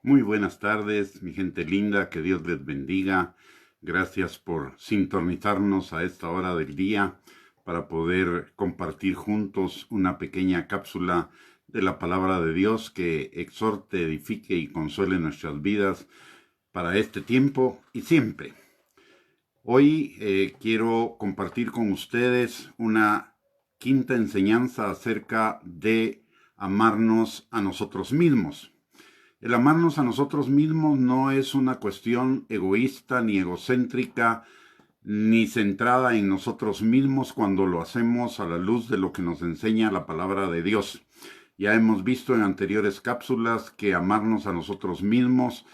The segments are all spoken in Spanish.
Muy buenas tardes, mi gente linda, que Dios les bendiga. Gracias por sintonizarnos a esta hora del día para poder compartir juntos una pequeña cápsula de la palabra de Dios que exhorte, edifique y consuele nuestras vidas para este tiempo y siempre. Hoy quiero compartir con ustedes una quinta enseñanza acerca de amarnos a nosotros mismos. El amarnos a nosotros mismos no es una cuestión egoísta ni egocéntrica ni centrada en nosotros mismos cuando lo hacemos a la luz de lo que nos enseña la palabra de Dios. Ya hemos visto en anteriores cápsulas que amarnos a nosotros mismos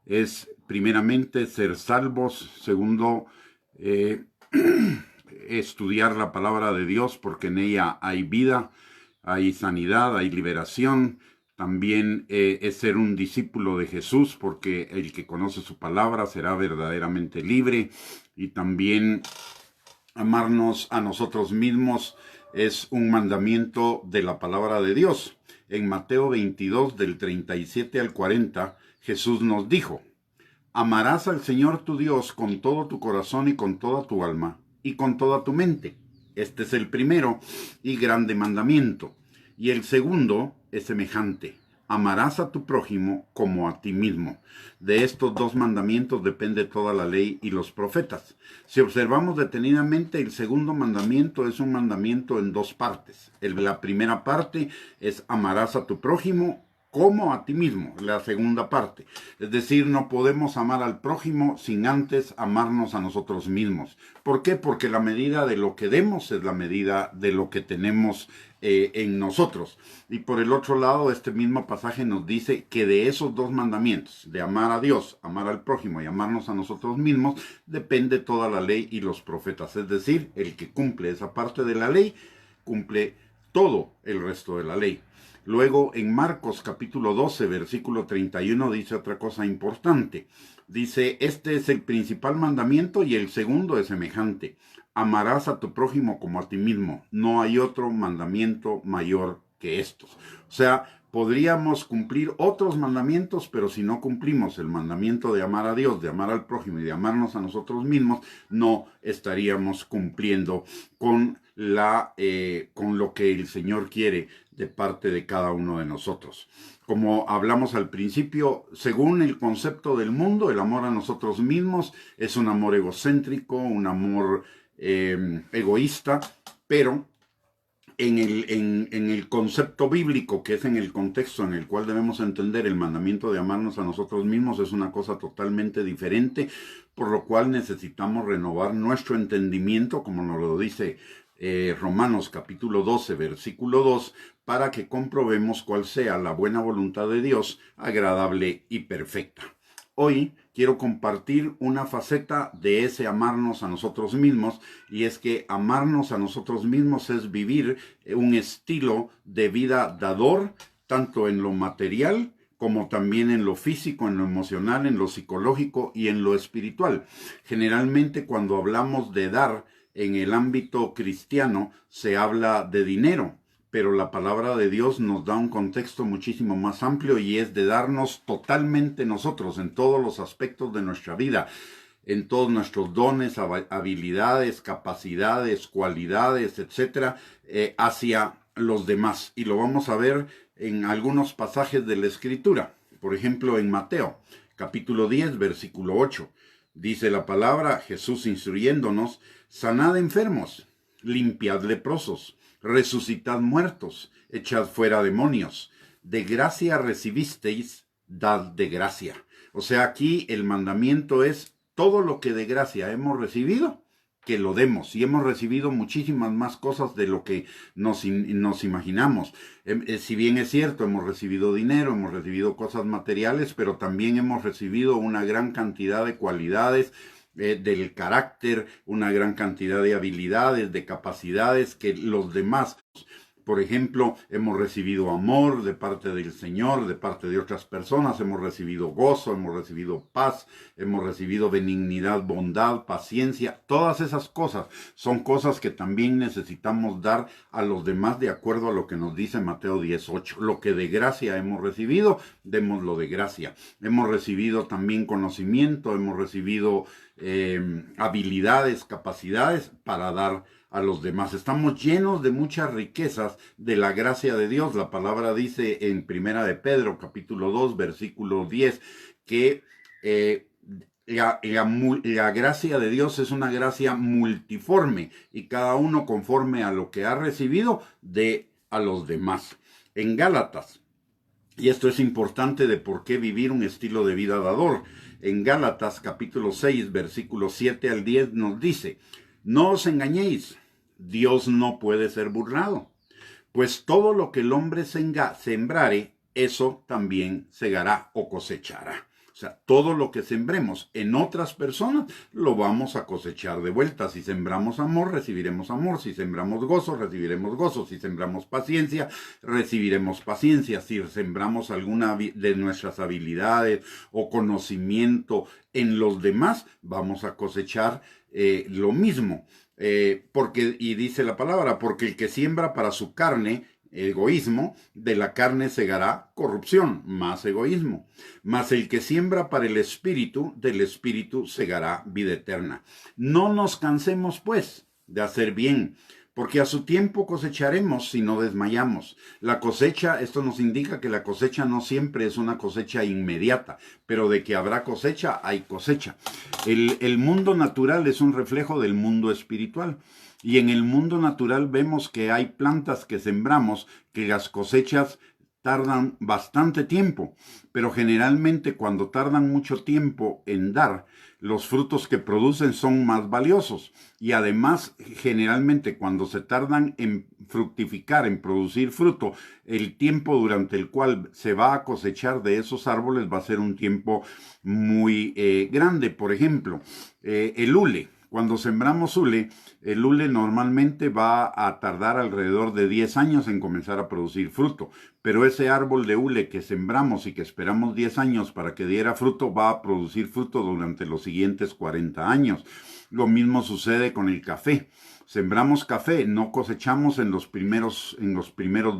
es primeramente ser salvos, segundo, eh, estudiar la palabra de Dios porque en ella hay vida, hay sanidad, hay liberación. También es ser un discípulo de Jesús porque el que conoce su palabra será verdaderamente libre. Y también amarnos a nosotros mismos es un mandamiento de la palabra de Dios. En Mateo 22, del 37 al 40, Jesús nos dijo: amarás al Señor tu Dios con todo tu corazón y con toda tu alma y con toda tu mente. Este es el primero y grande mandamiento. Y el segundo es semejante: amarás a tu prójimo como a ti mismo. De estos dos mandamientos depende toda la ley y los profetas. Si observamos detenidamente, el segundo mandamiento es un mandamiento en dos partes. La primera parte es amarás a tu prójimo como a ti mismo, la segunda parte. Es decir, no podemos amar al prójimo sin antes amarnos a nosotros mismos. ¿Por qué? Porque la medida de lo que demos es la medida de lo que tenemos en nosotros. Y por el otro lado, este mismo pasaje nos dice que de esos dos mandamientos, de amar a Dios, amar al prójimo y amarnos a nosotros mismos, depende toda la ley y los profetas. Es decir, el que cumple esa parte de la ley, cumple todo el resto de la ley. Luego en Marcos capítulo 12, versículo 31 dice otra cosa importante. Dice: este es el principal mandamiento y el segundo es semejante: amarás a tu prójimo como a ti mismo. No hay otro mandamiento mayor que estos. O sea, podríamos cumplir otros mandamientos, pero si no cumplimos el mandamiento de amar a Dios, de amar al prójimo y de amarnos a nosotros mismos, no estaríamos cumpliendo con con lo que el Señor quiere de parte de cada uno de nosotros. Como hablamos al principio, según el concepto del mundo, el amor a nosotros mismos es un amor egocéntrico, un amor egoísta, pero en el concepto bíblico, que es en el contexto en el cual debemos entender el mandamiento de amarnos a nosotros mismos, es una cosa totalmente diferente, por lo cual necesitamos renovar nuestro entendimiento, como nos lo dice Romanos capítulo 12, versículo 2, para que comprobemos cuál sea la buena voluntad de Dios, agradable y perfecta. Hoy quiero compartir una faceta de ese amarnos a nosotros mismos, y es que amarnos a nosotros mismos es vivir un estilo de vida dador, tanto en lo material como también en lo físico, en lo emocional, en lo psicológico y en lo espiritual. Generalmente cuando hablamos de dar en el ámbito cristiano se habla de dinero, pero la palabra de Dios nos da un contexto muchísimo más amplio, y es de darnos totalmente nosotros en todos los aspectos de nuestra vida, en todos nuestros dones, habilidades, capacidades, cualidades, etcétera, hacia los demás. Y lo vamos a ver en algunos pasajes de la Escritura. Por ejemplo, en Mateo, capítulo 10, versículo 8. Dice la palabra, Jesús instruyéndonos: sanad enfermos, limpiad leprosos, resucitad muertos, echad fuera demonios. De gracia recibisteis, dad de gracia. O sea, aquí el mandamiento es todo lo que de gracia hemos recibido, que lo demos. Y hemos recibido muchísimas más cosas de lo que nos imaginamos. Si bien es cierto, hemos recibido dinero, hemos recibido cosas materiales, pero también hemos recibido una gran cantidad de cualidades, del carácter, una gran cantidad de habilidades, de capacidades que los demás Por ejemplo, hemos recibido amor de parte del Señor, de parte de otras personas, hemos recibido gozo, hemos recibido paz, hemos recibido benignidad, bondad, paciencia. Todas esas cosas son cosas que también necesitamos dar a los demás de acuerdo a lo que nos dice Mateo 18. Lo que de gracia hemos recibido, démoslo de gracia. Hemos recibido también conocimiento, hemos recibido habilidades, capacidades para dar a los demás. Estamos llenos de muchas riquezas de la gracia de Dios. La palabra dice en Primera de Pedro, capítulo 2, versículo 10, que la gracia de Dios es una gracia multiforme y cada uno conforme a lo que ha recibido de a los demás. En Gálatas, y esto es importante de por qué vivir un estilo de vida dador, en Gálatas capítulo 6, versículos 7 al 10 nos dice: no os engañéis, Dios no puede ser burlado, pues todo lo que el hombre sembrare, eso también segará o cosechará. O sea, todo lo que sembremos en otras personas, lo vamos a cosechar de vuelta. Si sembramos amor, recibiremos amor. Si sembramos gozo, recibiremos gozo. Si sembramos paciencia, recibiremos paciencia. Si sembramos alguna de nuestras habilidades o conocimiento en los demás, vamos a cosechar lo mismo. Y dice la palabra, porque el que siembra para su carne, egoísmo, de la carne segará corrupción, más egoísmo. Mas el que siembra para el espíritu, del espíritu segará vida eterna. No nos cansemos, pues, de hacer bien, porque a su tiempo cosecharemos si no desmayamos. La cosecha, esto nos indica que la cosecha no siempre es una cosecha inmediata, pero de que habrá cosecha, hay cosecha. El mundo natural es un reflejo del mundo espiritual. Y en el mundo natural vemos que hay plantas que sembramos, que las cosechas tardan bastante tiempo, pero generalmente cuando tardan mucho tiempo en dar, los frutos que producen son más valiosos. Y además, generalmente cuando se tardan en fructificar, en producir fruto, el tiempo durante el cual se va a cosechar de esos árboles va a ser un tiempo muy grande. Por ejemplo, el hule. Cuando sembramos hule, el hule normalmente va a tardar alrededor de 10 años en comenzar a producir fruto, pero ese árbol de hule que sembramos y que esperamos 10 años para que diera fruto, va a producir fruto durante los siguientes 40 años. Lo mismo sucede con el café. Sembramos café, no cosechamos en los primeros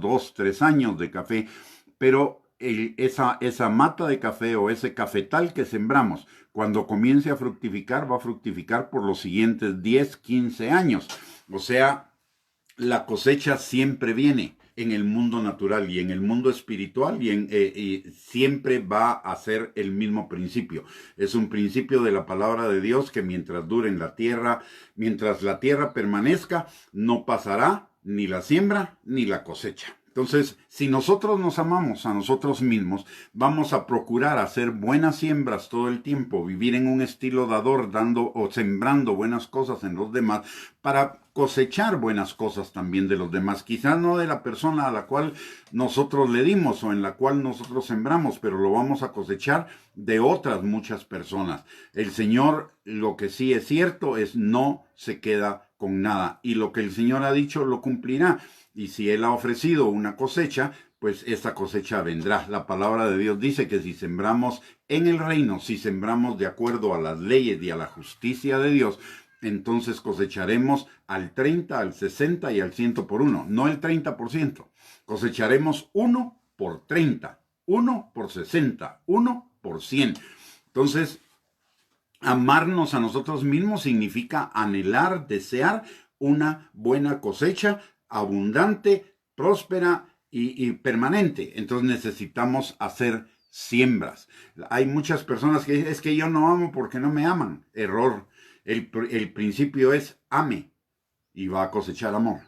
2, 3 años de café, pero esa mata de café o ese cafetal que sembramos, cuando comience a fructificar, va a fructificar por los siguientes 10, 15 años. O sea, la cosecha siempre viene en el mundo natural y en el mundo espiritual y siempre va a ser el mismo principio. Es un principio de la palabra de Dios que mientras dure en la tierra, mientras la tierra permanezca, no pasará ni la siembra ni la cosecha. Entonces, si nosotros nos amamos a nosotros mismos, vamos a procurar hacer buenas siembras todo el tiempo, vivir en un estilo dador, dando o sembrando buenas cosas en los demás, para cosechar buenas cosas también de los demás. Quizás no de la persona a la cual nosotros le dimos o en la cual nosotros sembramos, pero lo vamos a cosechar de otras muchas personas. El Señor, lo que sí es cierto, es no se queda con nada. Y lo que el Señor ha dicho, lo cumplirá. Y si Él ha ofrecido una cosecha, pues esa cosecha vendrá. La palabra de Dios dice que si sembramos en el reino, si sembramos de acuerdo a las leyes y a la justicia de Dios, entonces cosecharemos al 30, al 60 y al 100 por uno. No el 30%. Cosecharemos 1 por 30, 1 por 60, 1 por 100. Entonces, amarnos a nosotros mismos significa anhelar, desear una buena cosecha abundante, próspera y permanente. Entonces necesitamos hacer siembras. Hay muchas personas que dicen, es que yo no amo porque no me aman. Error. El principio es ame y va a cosechar amor.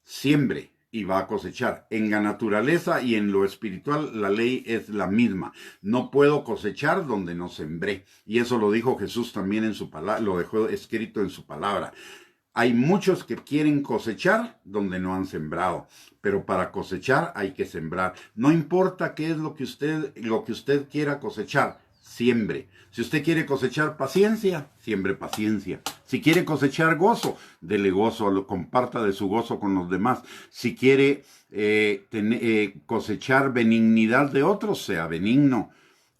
Siembre y va a cosechar. En la naturaleza y en lo espiritual la ley es la misma. No puedo cosechar donde no sembré. Y eso lo dijo Jesús también en su palabra, lo dejó escrito en su palabra. Hay muchos que quieren cosechar donde no han sembrado, pero para cosechar hay que sembrar. No importa qué es lo que usted quiera cosechar, siembre. Si usted quiere cosechar paciencia, siembre paciencia. Si quiere cosechar gozo, dele gozo, comparta de su gozo con los demás. Si quiere cosechar benignidad de otros, sea benigno.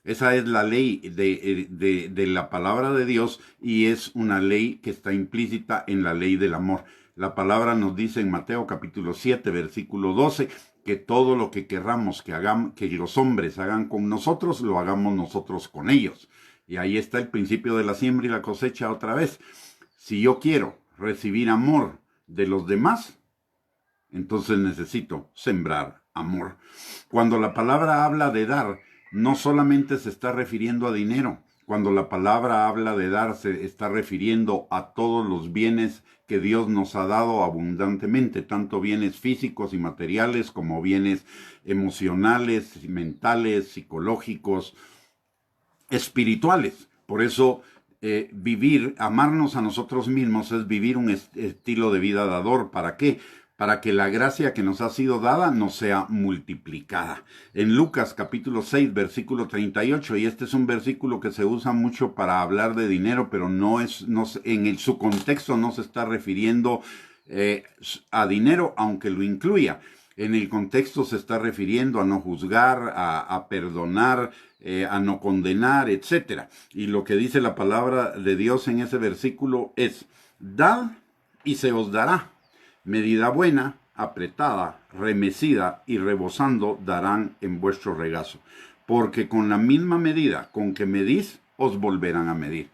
Esa es la ley de la palabra de Dios, y es una ley que está implícita en la ley del amor. La palabra nos dice en Mateo capítulo 7, versículo 12, que todo lo que querramos que los hombres hagan con nosotros, lo hagamos nosotros con ellos. Y ahí está el principio de la siembra y la cosecha otra vez. Si yo quiero recibir amor de los demás, entonces necesito sembrar amor. Cuando la palabra habla de dar, no solamente se está refiriendo a dinero. Cuando la palabra habla de dar, se está refiriendo a todos los bienes que Dios nos ha dado abundantemente, tanto bienes físicos y materiales como bienes emocionales, mentales, psicológicos, espirituales. Por eso amarnos a nosotros mismos es vivir un estilo de vida dador. ¿Para qué? Para que la gracia que nos ha sido dada nos sea multiplicada. En Lucas capítulo 6, versículo 38, y este es un versículo que se usa mucho para hablar de dinero, pero su contexto no se está refiriendo a dinero, aunque lo incluya. En el contexto se está refiriendo a no juzgar, a perdonar, a no condenar, etc. Y lo que dice la palabra de Dios en ese versículo es: dad y se os dará. Medida buena, apretada, remecida y rebosando darán en vuestro regazo. Porque con la misma medida con que medís, os volverán a medir.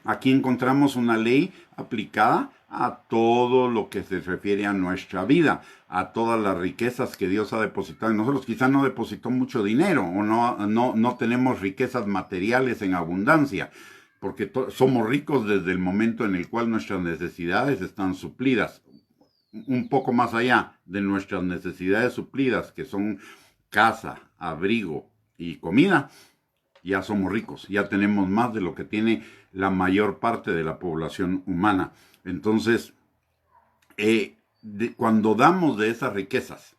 Aquí encontramos una ley aplicada a todo lo que se refiere a nuestra vida, a todas las riquezas que Dios ha depositado en nosotros. Quizá no depositó mucho dinero, o no tenemos riquezas materiales en abundancia, porque somos ricos desde el momento en el cual nuestras necesidades están suplidas. Un poco más allá de nuestras necesidades suplidas, que son casa, abrigo y comida, ya somos ricos, ya tenemos más de lo que tiene la mayor parte de la población humana. Entonces, cuando damos de esas riquezas,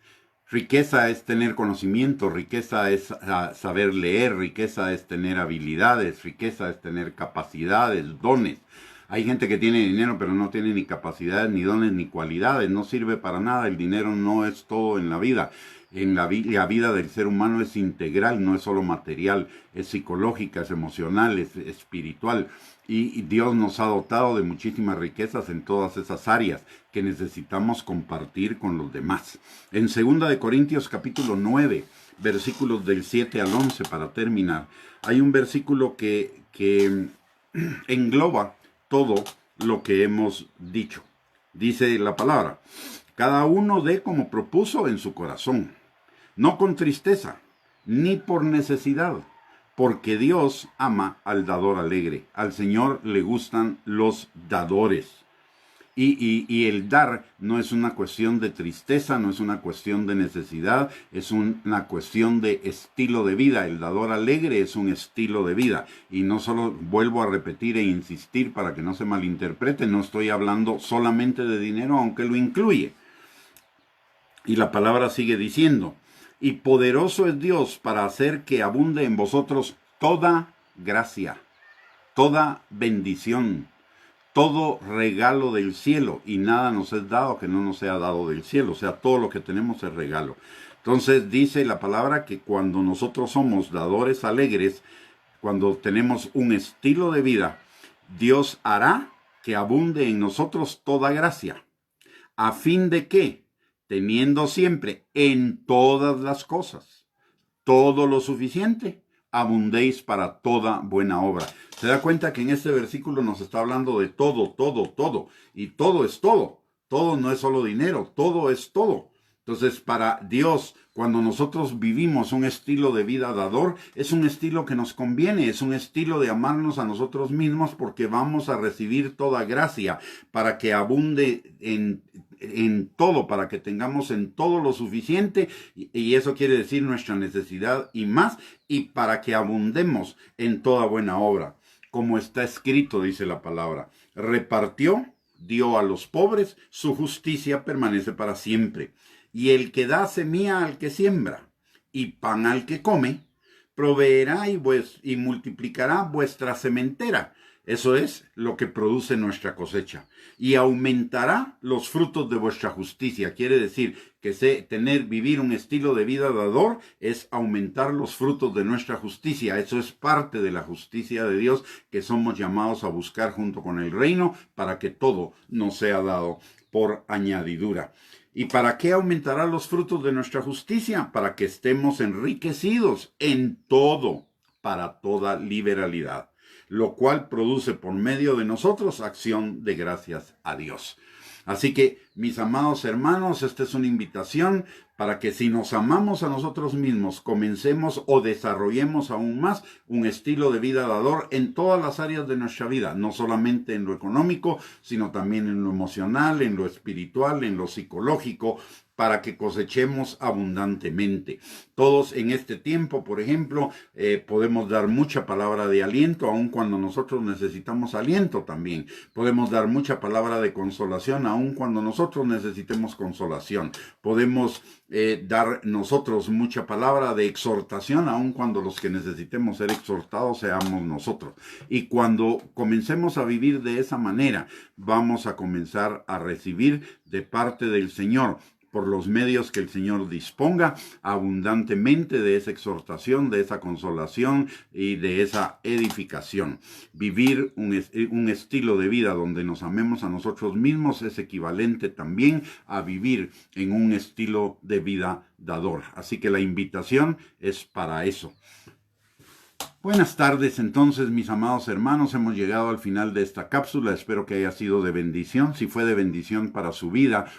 riqueza es tener conocimiento, riqueza es saber leer, riqueza es tener habilidades, riqueza es tener capacidades, dones. Hay gente que tiene dinero pero no tiene ni capacidades, ni dones, ni cualidades. No sirve para nada. El dinero no es todo en la vida. La vida del ser humano es integral, no es solo material, es psicológica, es emocional, es espiritual. Y Dios nos ha dotado de muchísimas riquezas en todas esas áreas que necesitamos compartir con los demás. En 2 Corintios capítulo 9, versículos del 7 al 11, para terminar, hay un versículo que engloba todo lo que hemos dicho. Dice la palabra: cada uno dé como propuso en su corazón, no con tristeza, ni por necesidad, porque Dios ama al dador alegre. Al Señor le gustan los dadores. Y el dar no es una cuestión de tristeza, no es una cuestión de necesidad, es una cuestión de estilo de vida. El dador alegre es un estilo de vida. Y no solo, vuelvo a repetir e insistir para que no se malinterprete, no estoy hablando solamente de dinero, aunque lo incluye. Y la palabra sigue diciendo: y poderoso es Dios para hacer que abunde en vosotros toda gracia, toda bendición, todo regalo del cielo, y nada nos es dado que no nos sea dado del cielo. O sea, todo lo que tenemos es regalo. Entonces dice la palabra que cuando nosotros somos dadores alegres, cuando tenemos un estilo de vida, Dios hará que abunde en nosotros toda gracia, a fin de que, teniendo siempre en todas las cosas todo lo suficiente, abundéis para toda buena obra. Se da cuenta que en este versículo nos está hablando de todo, todo, todo. Y todo es todo. Todo no es solo dinero, todo es todo. Entonces, para Dios, cuando nosotros vivimos un estilo de vida dador, es un estilo que nos conviene, es un estilo de amarnos a nosotros mismos, porque vamos a recibir toda gracia para que abunde en todo, para que tengamos en todo lo suficiente, y eso quiere decir nuestra necesidad y más, y para que abundemos en toda buena obra. Como está escrito, dice la palabra: repartió, dio a los pobres, su justicia permanece para siempre. Y el que da semilla al que siembra y pan al que come, proveerá y multiplicará vuestra sementera. Eso es lo que produce nuestra cosecha. Y aumentará los frutos de vuestra justicia. Quiere decir que vivir un estilo de vida dador es aumentar los frutos de nuestra justicia. Eso es parte de la justicia de Dios que somos llamados a buscar junto con el reino para que todo nos sea dado por añadidura. ¿Y para qué aumentará los frutos de nuestra justicia? Para que estemos enriquecidos en todo, para toda liberalidad, lo cual produce por medio de nosotros acción de gracias a Dios. Así que, mis amados hermanos, esta es una invitación para que si nos amamos a nosotros mismos, comencemos o desarrollemos aún más un estilo de vida dador en todas las áreas de nuestra vida, no solamente en lo económico, sino también en lo emocional, en lo espiritual, en lo psicológico, para que cosechemos abundantemente. Todos en este tiempo, por ejemplo, podemos dar mucha palabra de aliento, aun cuando nosotros necesitamos aliento también. Podemos dar mucha palabra de consolación, aun cuando nosotros necesitemos consolación. Podemos dar nosotros mucha palabra de exhortación, aun cuando los que necesitemos ser exhortados seamos nosotros. Y cuando comencemos a vivir de esa manera, vamos a comenzar a recibir de parte del Señor, por los medios que el Señor disponga, abundantemente de esa exhortación, de esa consolación y de esa edificación. Vivir un estilo de vida donde nos amemos a nosotros mismos es equivalente también a vivir en un estilo de vida dador. Así que la invitación es para eso. Buenas tardes, entonces, mis amados hermanos. Hemos llegado al final de esta cápsula. Espero que haya sido de bendición. Si fue de bendición para su vida,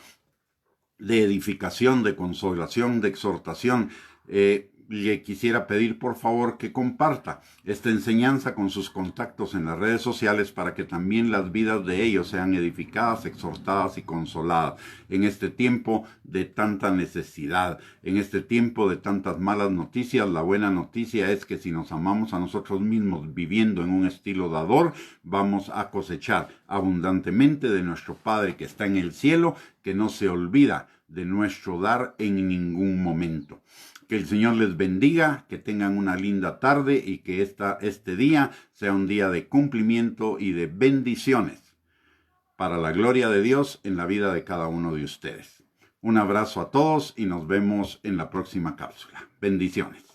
de edificación, de consolación, de exhortación, le quisiera pedir por favor que comparta esta enseñanza con sus contactos en las redes sociales para que también las vidas de ellos sean edificadas, exhortadas y consoladas en este tiempo de tanta necesidad, en este tiempo de tantas malas noticias. La buena noticia es que si nos amamos a nosotros mismos viviendo en un estilo dador, vamos a cosechar abundantemente de nuestro Padre que está en el cielo, que no se olvida de nuestro dar en ningún momento. Que el Señor les bendiga, que tengan una linda tarde y que este día sea un día de cumplimiento y de bendiciones para la gloria de Dios en la vida de cada uno de ustedes. Un abrazo a todos y nos vemos en la próxima cápsula. Bendiciones.